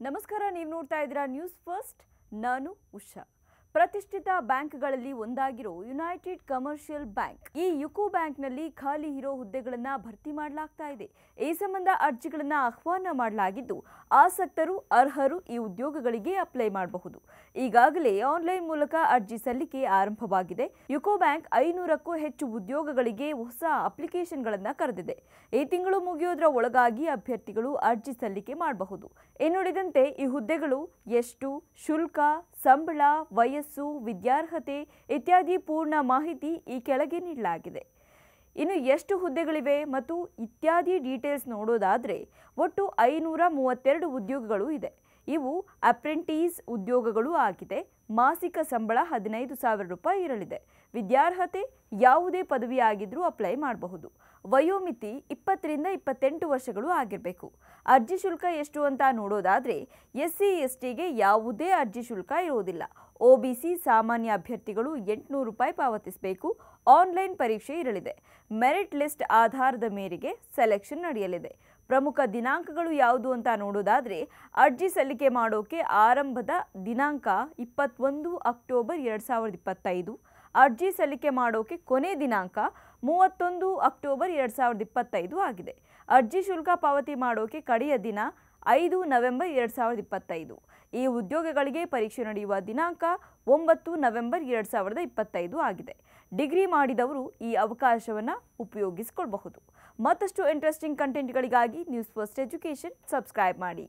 ನಮಸ್ಕಾರ, ನೀವು ನೋಡ್ತಾ ಇದ್ದೀರಾ ನ್ಯೂಸ್ ಫಸ್ಟ್. ನಾನು ಉಷಾ. ಪ್ರತಿಷ್ಠಿತ ಬ್ಯಾಂಕ್ಗಳಲ್ಲಿ ಒಂದಾಗಿರೋ ಯುನೈಟೆಡ್ ಕಮರ್ಷಿಯಲ್ ಬ್ಯಾಂಕ್ ಈ ಯುಕೋ ಬ್ಯಾಂಕ್ನಲ್ಲಿ ಖಾಲಿ ಇರೋ ಹುದ್ದೆಗಳನ್ನು ಭರ್ತಿ ಮಾಡಲಾಗ್ತಾ ಇದೆ. ಈ ಸಂಬಂಧ ಅರ್ಜಿಗಳನ್ನು ಆಹ್ವಾನ ಮಾಡಲಾಗಿದ್ದು, ಆಸಕ್ತರು ಅರ್ಹರು ಈ ಉದ್ಯೋಗಗಳಿಗೆ ಅಪ್ಲೈ ಮಾಡಬಹುದು. ಈಗಾಗಲೇ ಆನ್ಲೈನ್ ಮೂಲಕ ಅರ್ಜಿ ಸಲ್ಲಿಕೆ ಆರಂಭವಾಗಿದೆ. ಯುಕೋ ಬ್ಯಾಂಕ್ 500ಕ್ಕೂ ಹೆಚ್ಚು ಉದ್ಯೋಗಗಳಿಗೆ ಹೊಸ ಅಪ್ಲಿಕೇಶನ್ಗಳನ್ನು ಕರೆದಿದೆ. ಈ ತಿಂಗಳು ಮುಗಿಯೋದ್ರ ಒಳಗಾಗಿ ಅಭ್ಯರ್ಥಿಗಳು ಅರ್ಜಿ ಸಲ್ಲಿಕೆ ಮಾಡಬಹುದು. ಇನ್ನುಳಿದಂತೆ ಈ ಹುದ್ದೆಗಳು ಎಷ್ಟು, ಶುಲ್ಕ, ಸಂಬಳ, ವಯಸ್ಸು, ವಿದ್ಯಾರ್ಹತೆ ಇತ್ಯಾದಿ ಪೂರ್ಣ ಮಾಹಿತಿ ಈ ಕೆಳಗೆ ನೀಡಲಾಗಿದೆ. ಇನ್ನು ಎಷ್ಟು ಹುದ್ದೆಗಳಿವೆ ಮತ್ತು ಇತ್ಯಾದಿ ಡೀಟೇಲ್ಸ್ ನೋಡೋದಾದರೆ ಒಟ್ಟು 532 ಉದ್ಯೋಗಗಳು ಇದೆ. ಇವು ಅಪ್ರೆಂಟಿಸ್ ಉದ್ಯೋಗಗಳು ಆಗಿದೆ. ಮಾಸಿಕ ಸಂಬಳ 15,000 ರೂಪಾಯಿ ಇರಲಿದೆ. ವಿದ್ಯಾರ್ಹತೆ ಯಾವುದೇ ಪದವಿ ಆಗಿದ್ರೂ ಅಪ್ಲೈ ಮಾಡಬಹುದು. ವಯೋಮಿತಿ 20 ರಿಂದ 28 ವರ್ಷಗಳು ಆಗಿರಬೇಕು. ಅರ್ಜಿ ಶುಲ್ಕ ಎಷ್ಟು ಅಂತ ನೋಡೋದಾದರೆ SC STಗೆ ಯಾವುದೇ ಅರ್ಜಿ ಶುಲ್ಕ ಇರೋದಿಲ್ಲ. OBC ಸಾಮಾನ್ಯ ಅಭ್ಯರ್ಥಿಗಳು 800 ರೂಪಾಯಿ ಪಾವತಿಸಬೇಕು. ಆನ್ಲೈನ್ ಪರೀಕ್ಷೆ ಇರಲಿದೆ. ಮೆರಿಟ್ ಲಿಸ್ಟ್ ಆಧಾರದ ಮೇರೆಗೆ ಸೆಲೆಕ್ಷನ್ ನಡೆಯಲಿದೆ. ಪ್ರಮುಖ ದಿನಾಂಕಗಳು ಯಾವುದು ಅಂತ ನೋಡೋದಾದರೆ ಅರ್ಜಿ ಸಲ್ಲಿಕೆ ಮಾಡೋಕೆ ಆರಂಭದ ದಿನಾಂಕ 21 ಅಕ್ಟೋಬರ್ 2025. ಅರ್ಜಿ ಸಲ್ಲಿಕೆ ಮಾಡೋಕೆ ಕೊನೆ ದಿನಾಂಕ 31 ಅಕ್ಟೋಬರ್ 2025 ಆಗಿದೆ. ಅರ್ಜಿ ಶುಲ್ಕ ಪಾವತಿ ಮಾಡೋಕೆ ಕಡೆಯ ದಿನ 5 ನವೆಂಬರ್ 2025. ಈ ಉದ್ಯೋಗಗಳಿಗೆ ಪರೀಕ್ಷೆ ನಡೆಯುವ ದಿನಾಂಕ 9 ನವೆಂಬರ್ 2025 ಆಗಿದೆ. ಡಿಗ್ರಿ ಮಾಡಿದವರು ಈ ಅವಕಾಶವನ್ನು ಉಪಯೋಗಿಸಿಕೊಳ್ಳಬಹುದು. ಮತ್ತಷ್ಟು ಇಂಟ್ರೆಸ್ಟಿಂಗ್ ಕಂಟೆಂಟ್ಗಳಿಗಾಗಿ ನ್ಯೂಸ್ ಫಸ್ಟ್ ಎಜುಕೇಷನ್ ಸಬ್ಸ್ಕ್ರೈಬ್ ಮಾಡಿ.